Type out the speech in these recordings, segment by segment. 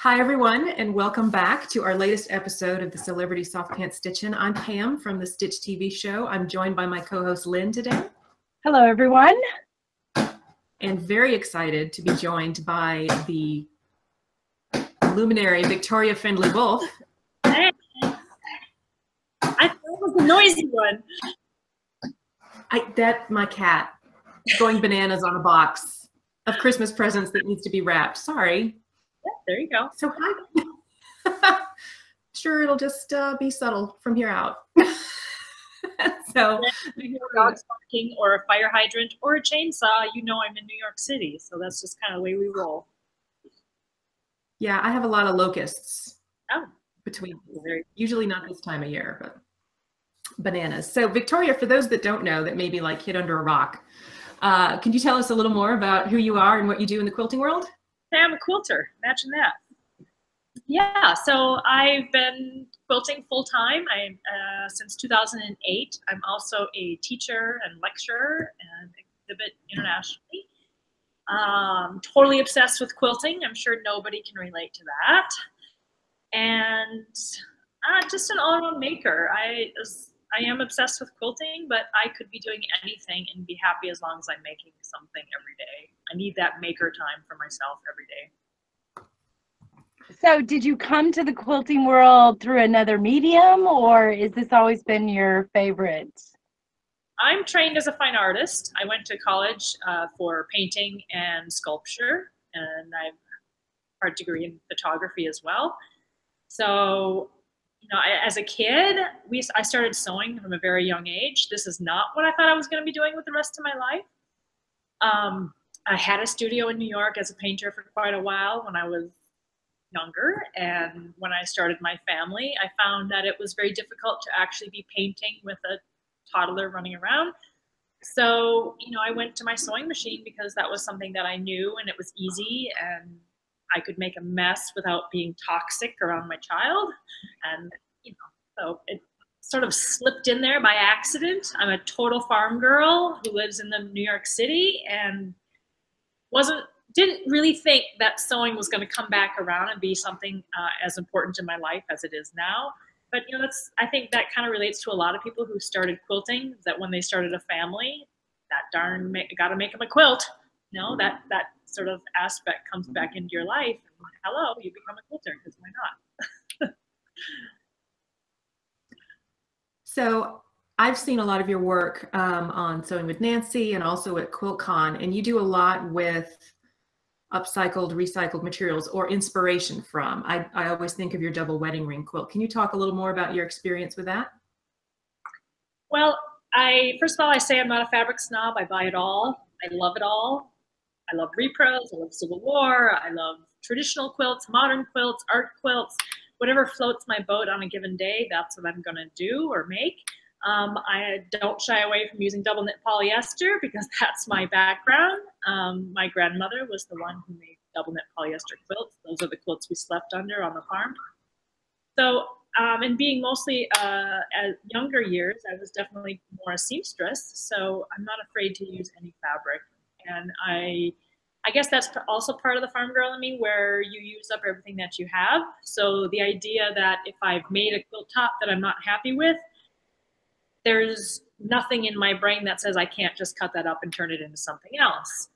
Hi, everyone, and welcome back to our latest episode of the Celebrity Soft Pants Stitchin'. I'm Pam from the Stitch TV show. I'm joined by my co-host Lynn today. Hello, everyone. And very excited to be joined by the luminary Victoria Findlay Wolfe. Hey. I thought it was the noisy one. My cat going bananas on a box of Christmas presents that needs to be wrapped. Sorry. Yeah, there you go. So hi. Sure, it'll just be subtle from here out. So if you hear dogs barking or a fire hydrant or a chainsaw, you know I'm in New York City. So that's just kind of the way we roll. Yeah, I have a lot of locusts. Oh, between usually not this time of year, but bananas. So Victoria, for those that don't know, that maybe like hid under a rock, can you tell us a little more about who you are and what you do in the quilting world? I'm a quilter. Imagine that. Yeah, so I've been quilting full time. Since 2008. I'm also a teacher and lecturer and exhibit internationally. Totally obsessed with quilting. I'm sure nobody can relate to that. And just an all-around maker. I am obsessed with quilting, but I could be doing anything and be happy as long as I'm making something every day. I need that maker time for myself every day. So did you come to the quilting world through another medium, or has this always been your favorite? I'm trained as a fine artist. I went to college for painting and sculpture, and I have a art degree in photography as well. So, as a kid, I started sewing from a very young age. This is not what I thought I was going to be doing with the rest of my life. I had a studio in New York as a painter for quite a while when I was younger, and when I started my family, I found that it was very difficult to actually be painting with a toddler running around. So, I went to my sewing machine because that was something that I knew and it was easy and I could make a mess without being toxic around my child. And, so it sort of slipped in there by accident. I'm a total farm girl who lives in the New York City and didn't really think that sewing was going to come back around and be something as important in my life as it is now. But I think that kind of relates to a lot of people who started quilting. That when they started a family, that darn got to make them a quilt. That sort of aspect comes back into your life. And hello, you become a quilter because why not? So I've seen a lot of your work on Sewing with Nancy and also at QuiltCon, and you do a lot with upcycled, recycled materials or inspiration from. I always think of your double wedding ring quilt. Can you talk a little more about your experience with that? Well, first of all, I say I'm not a fabric snob. I buy it all. I love it all. I love repros. I love Civil War. I love traditional quilts, modern quilts, art quilts, whatever floats my boat on a given day. That's what I'm going to do or make. I don't shy away from using double knit polyester because that's my background. My grandmother was the one who made double knit polyester quilts. Those are the quilts we slept under on the farm. So, and being mostly at younger years, I was definitely more a seamstress. So I'm not afraid to use any fabric. And I guess that's also part of the farm girl in me, where you use up everything that you have. So the idea that if I've made a quilt top that I'm not happy with, there's nothing in my brain that says I can't just cut that up and turn it into something else.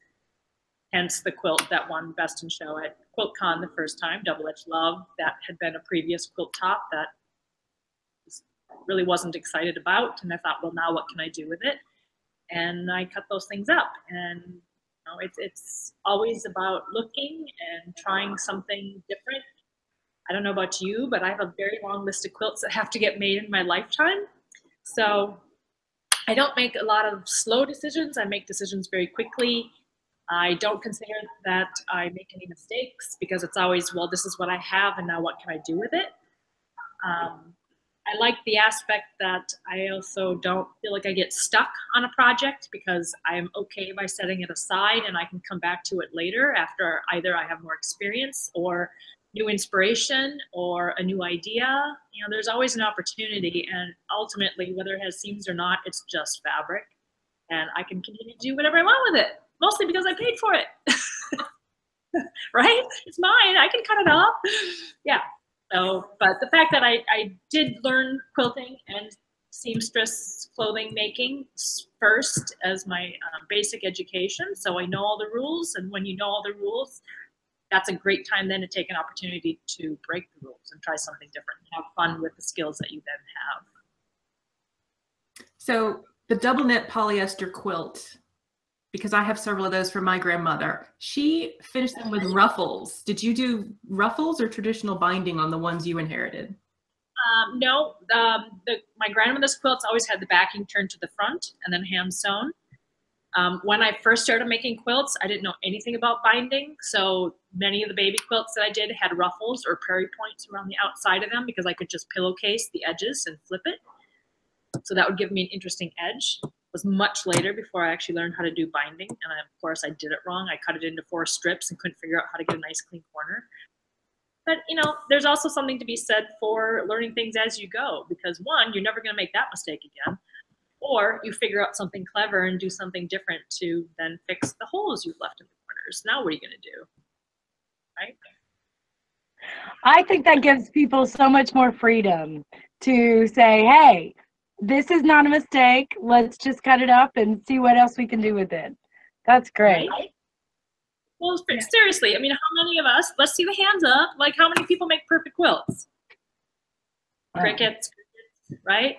Hence the quilt that won Best in Show at QuiltCon the first time, Double Edged Love. That had been a previous quilt top that really wasn't excited about. And I thought, well, now what can I do with it? And I cut those things up. And it's always about looking and trying something different. I don't know about you, but I have a very long list of quilts that have to get made in my lifetime. So I don't make a lot of slow decisions. I make decisions very quickly. I don't consider that I make any mistakes because it's always, well, this is what I have and now what can I do with it? I like the aspect that I also don't feel like I get stuck on a project because I am okay by setting it aside and I can come back to it later after either I have more experience or new inspiration or a new idea. There's always an opportunity, and ultimately, whether it has seams or not, it's just fabric. And I can continue to do whatever I want with it, mostly because I paid for it. right? It's mine. I can cut it off. Yeah. So, but the fact that I did learn quilting and seamstress clothing making first as my basic education. So I know all the rules. And when you know all the rules, that's a great time then to take an opportunity to break the rules and try something different and have fun with the skills that you then have. So the double knit polyester quilt, because I have several of those from my grandmother, she finished them with ruffles. Did you do ruffles or traditional binding on the ones you inherited? No, my grandmother's quilts always had the backing turned to the front and then hand sewn. When I first started making quilts, I didn't know anything about binding. So many of the baby quilts that I did had ruffles or prairie points around the outside of them because I could just pillowcase the edges and flip it. So that would give me an interesting edge. It was much later before I actually learned how to do binding. And of course I did it wrong. I cut it into 4 strips and couldn't figure out how to get a nice clean corner. But you know, there's also something to be said for learning things as you go, because one, you're never going to make that mistake again. Or you figure out something clever and do something different to then fix the holes you've left in the corners. Now what are you going to do? Right? I think that gives people so much more freedom to say, hey, this is not a mistake. Let's just cut it up and see what else we can do with it. That's great. Right? Well, seriously, I mean, how many of us, let's see the hands up, like how many people make perfect quilts? Crickets, right?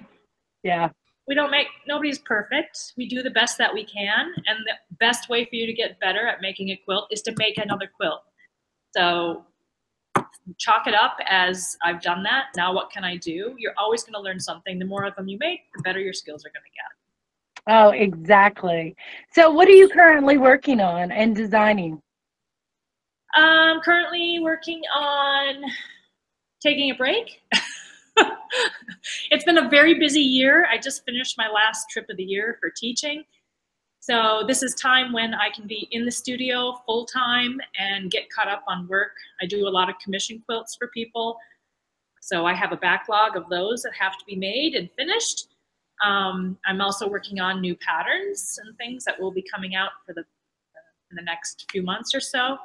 Yeah. We don't make, nobody's perfect. We do the best that we can. And the best way for you to get better at making a quilt is to make another quilt. So chalk it up as I've done that. Now what can I do? You're always going to learn something. The more of them you make, the better your skills are going to get. Oh, exactly. So what are you currently working on and designing? I'm currently working on taking a break. It's been a very busy year. I just finished my last trip of the year for teaching. So this is time when I can be in the studio full time and get caught up on work. I do a lot of commission quilts for people. So I have a backlog of those that have to be made and finished. I'm also working on new patterns and things that will be coming out for in the next few months or so.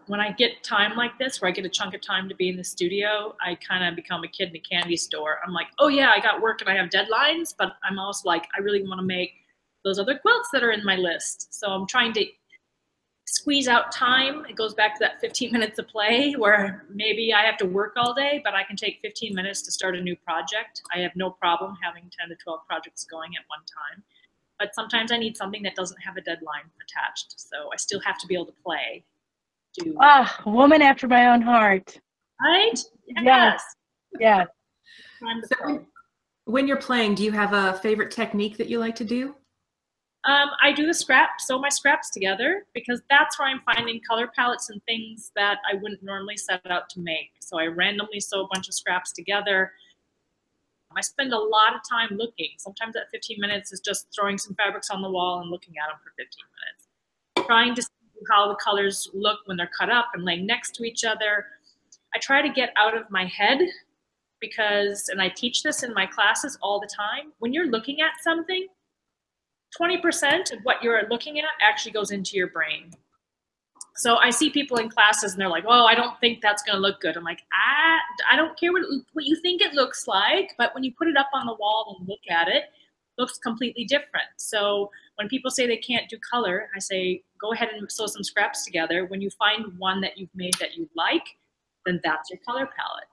When I get time like this, where I get a chunk of time to be in the studio, I kind of become a kid in a candy store. I'm like, oh yeah, I got work and I have deadlines, but I'm also like, I really want to make those other quilts that are in my list. So I'm trying to squeeze out time. It goes back to that 15 minutes of play where maybe I have to work all day, but I can take 15 minutes to start a new project. I have no problem having 10 to 12 projects going at one time. But sometimes I need something that doesn't have a deadline attached. So I still have to be able to play. Ah, woman after my own heart. Right? Yes. Yes. So when you're playing, do you have a favorite technique that you like to do? I do sew my scraps together, because that's where I'm finding color palettes and things that I wouldn't normally set out to make. So I randomly sew a bunch of scraps together. I spend a lot of time looking. Sometimes that 15 minutes is just throwing some fabrics on the wall and looking at them for 15 minutes. Trying to see how the colors look when they're cut up and laying next to each other. I try to get out of my head because, and I teach this in my classes all the time, when you're looking at something, 20% of what you're looking at actually goes into your brain. So I see people in classes and they're like, oh, I don't think that's going to look good. I'm like, I don't care what you think it looks like, but when you put it up on the wall and look at it, it looks completely different. So when people say they can't do color, I say, go ahead and sew some scraps together. When you find one that you've made that you like, then that's your color palette.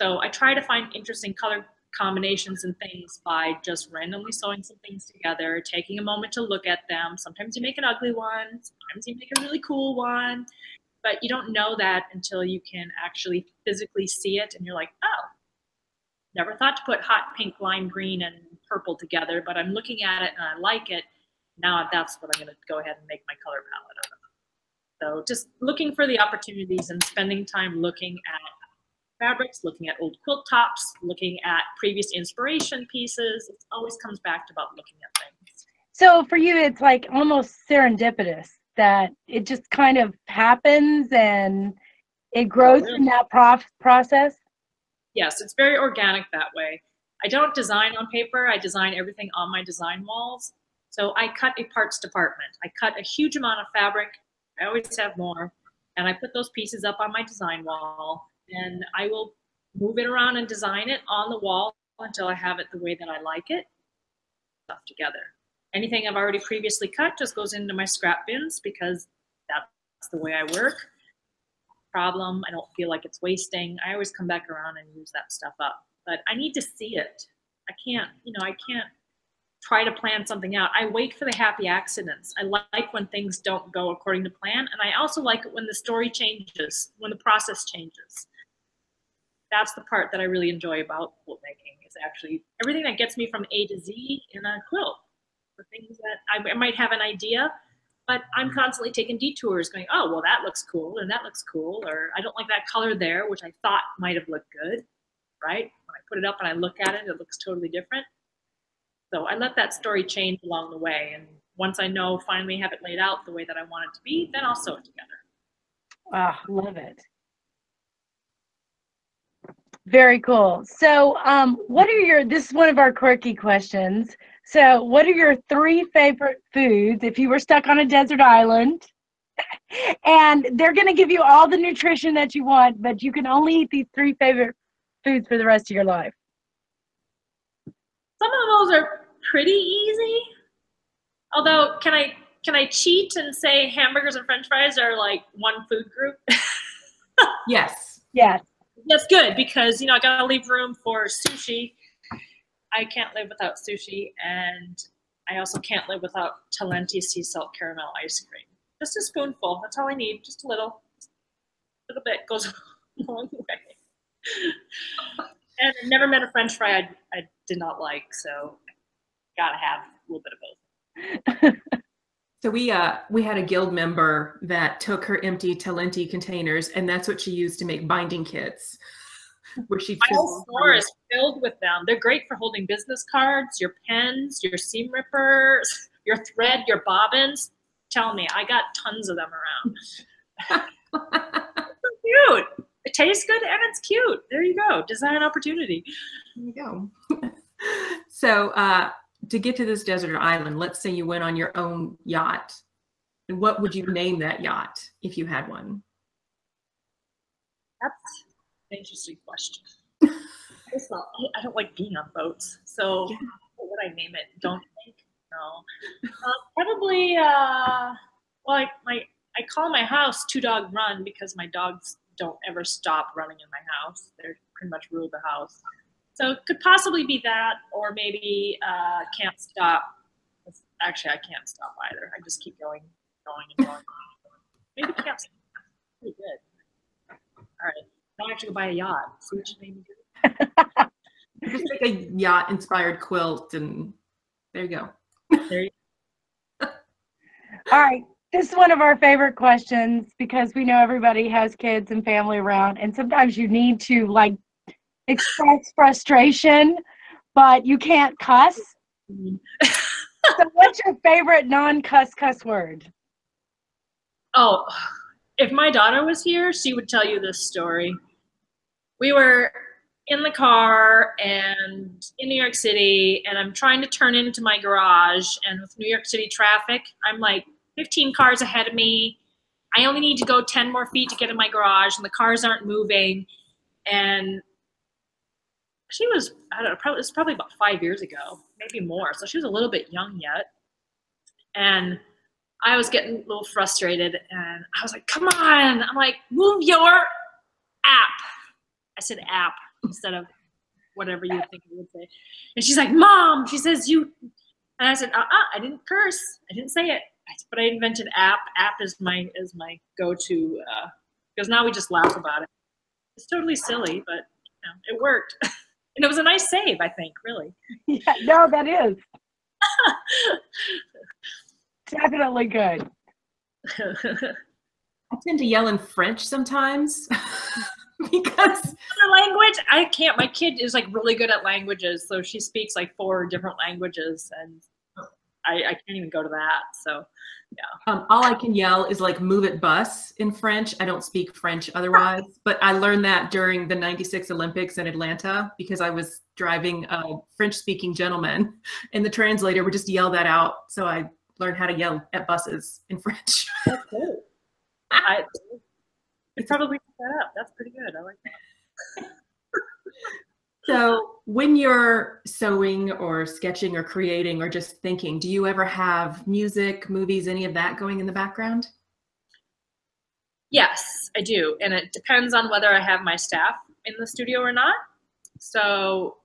So I try to find interesting color combinations and things by just randomly sewing some things together, taking a moment to look at them. Sometimes you make an ugly one, sometimes you make a really cool one, but you don't know that until you can actually physically see it and you're like, oh, never thought to put hot pink, lime green, and purple together, but I'm looking at it and I like it. Now that's what I'm going to go ahead and make my color palette out of. So just looking for the opportunities and spending time looking at fabrics, looking at old quilt tops, looking at previous inspiration pieces. It always comes back to about looking at things. So for you, it's like almost serendipitous that it just kind of happens and it grows in that process? Yes, it's very organic that way. I don't design on paper. I design everything on my design walls. So I cut a parts department. I cut a huge amount of fabric. I always have more. And I put those pieces up on my design wall, and I will move it around and design it on the wall until I have it the way that I like it. Stuff together. Anything I've already previously cut just goes into my scrap bins because that's the way I work. Problem, I don't feel like it's wasting. I always come back around and use that stuff up. But I need to see it. I can't try to plan something out. I wait for the happy accidents. I like when things don't go according to plan, and I also like it when the story changes, when the process changes. That's the part that I really enjoy about quilt making, is actually everything that gets me from A to Z in a quilt. The things that I might have an idea, but I'm constantly taking detours going, oh, well, that looks cool, and that looks cool, or I don't like that color there, which I thought might have looked good, right? When I put it up and I look at it, it looks totally different. So I let that story change along the way. And once I know, finally have it laid out the way that I want it to be, then I'll sew it together. Wow, love it. Very cool. So this is one of our quirky questions. So what are your 3 favorite foods if you were stuck on a desert island? And they're going to give you all the nutrition that you want, but you can only eat these 3 favorite foods for the rest of your life. Some of those are pretty easy. Although, can I cheat and say hamburgers and French fries are like one food group? Yes. Yes. That's good because, I gotta leave room for sushi. I can't live without sushi, and I also can't live without Talenti sea salt caramel ice cream. Just a spoonful. That's all I need. Just a little bit goes a long way. And I've never met a French fry I did not like, so gotta have a little bit of both. So we had a guild member that took her empty Talenti containers, and that's what she used to make binding kits. Where she my whole store is filled with them. They're great for holding business cards, your pens, your seam rippers, your thread, your bobbins. Tell me, I got tons of them around. So cute. It tastes good and it's cute. There you go. Design opportunity. There you go. So to get to this desert island, let's say you went on your own yacht. And what would you name that yacht if you had one? That's an interesting question. I don't like being on boats. So what would I name it? Don't think? No. Probably, well, I call my house Two Dog Run because my dogs don't ever stop running in my house. They pretty much rule the house. So it could possibly be that, or maybe Can't Stop. Actually, I can't stop either. I just keep going and going. Maybe Can't Stop. Pretty good. All right. Now I have to go buy a yacht. See what you made me do? Just make a yacht-inspired quilt, and there you go. There you go. All right. This is one of our favorite questions because we know everybody has kids and family around, and sometimes you need to express frustration, but you can't cuss. So what's your favorite non-cuss word? Oh, if my daughter was here, she would tell you this story. We were in the car and in New York City, and I'm trying to turn into my garage, and with New York City traffic, I'm like 15 cars ahead of me. I only need to go 10 more feet to get in my garage, and the cars aren't moving. And she was, I don't know, it was probably about 5 years ago, maybe more. So she was a little bit young yet. And I was getting a little frustrated, and I was like, come on. I'm like, move your app. I said app instead of whatever you would think I would say. And she's like, Mom, she says you, and I said, I didn't curse. I didn't say it. But I invented app. App is my go-to, because now we just laugh about it. It's totally silly, but it worked. And it was a nice save, I think, really. Yeah, no, that is. Definitely good. I tend to yell in French sometimes because the language, I can't. My kid is like really good at languages, so she speaks like 4 different languages, and I can't even go to that. So yeah. All I can yell is like "move it, bus" in French. I don't speak French otherwise, but I learned that during the '96 Olympics in Atlanta because I was driving a French-speaking gentleman, and the translator would just yell that out. So I learned how to yell at buses in French. That's good. I could probably pick that up. That's pretty good. I like that. So when you're sewing or sketching or creating or just thinking, do you ever have music, movies, any of that going in the background? Yes, I do. And it depends on whether I have my staff in the studio or not. So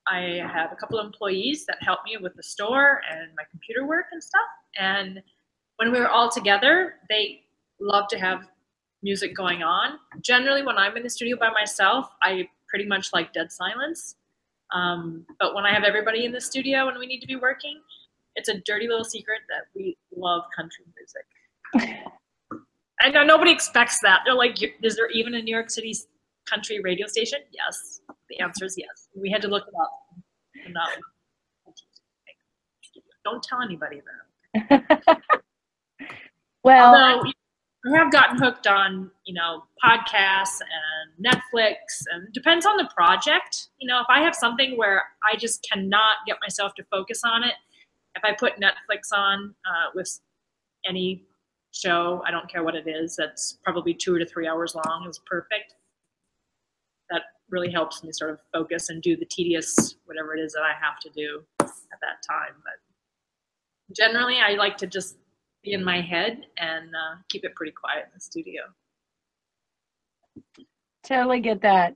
I have a couple of employees that help me with the store and my computer work and stuff. And when we're all together, they love to have music going on. Generally, when I'm in the studio by myself, I pretty much like dead silence. But when I have everybody in the studio and we need to be working, it's a dirty little secret that we love country music. I know nobody expects that. They're like, is there even a New York City country radio station? Yes. The answer is yes. We had to look it up. No. Don't tell anybody that. Well, although I have gotten hooked on, podcasts and Netflix, and it depends on the project. If I have something where I just cannot get myself to focus on it, if I put Netflix on with any show, I don't care what it is, that's probably 2 to 3 hours long, is perfect. That really helps me sort of focus and do the tedious whatever it is that I have to do at that time. But generally, I like to just be in my head and keep it pretty quiet in the studio. totally get that.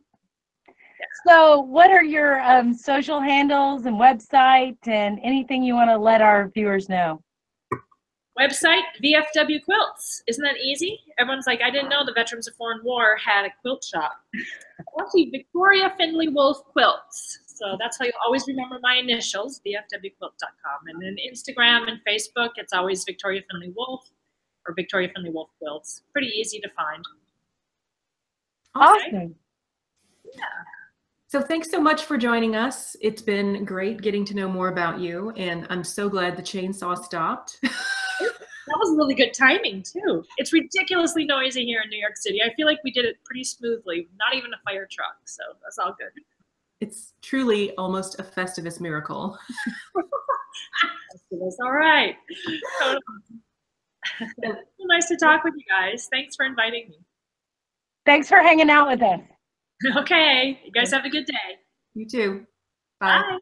So what are your social handles and website and anything you want to let our viewers know? Website, VFW Quilts. Isn't that easy? Everyone's like, I didn't know the Veterans of Foreign War had a quilt shop. Actually, Victoria Findlay Wolfe Quilts. So that's how you always remember my initials, vfwquilt.com. And then Instagram and Facebook, it's always Victoria Findlay Wolfe or Victoria Findlay Wolfe Quilts. Pretty easy to find. Awesome. Okay. Yeah. So thanks so much for joining us. It's been great getting to know more about you, and I'm so glad the chainsaw stopped. That was really good timing, too. It's ridiculously noisy here in New York City. I feel like we did it pretty smoothly, not even a fire truck, so that's all good. It's truly almost a Festivus miracle. That's all right. Nice to talk with you guys. Thanks for inviting me. Thanks for hanging out with us. Okay. You guys have a good day. You too. Bye. Bye.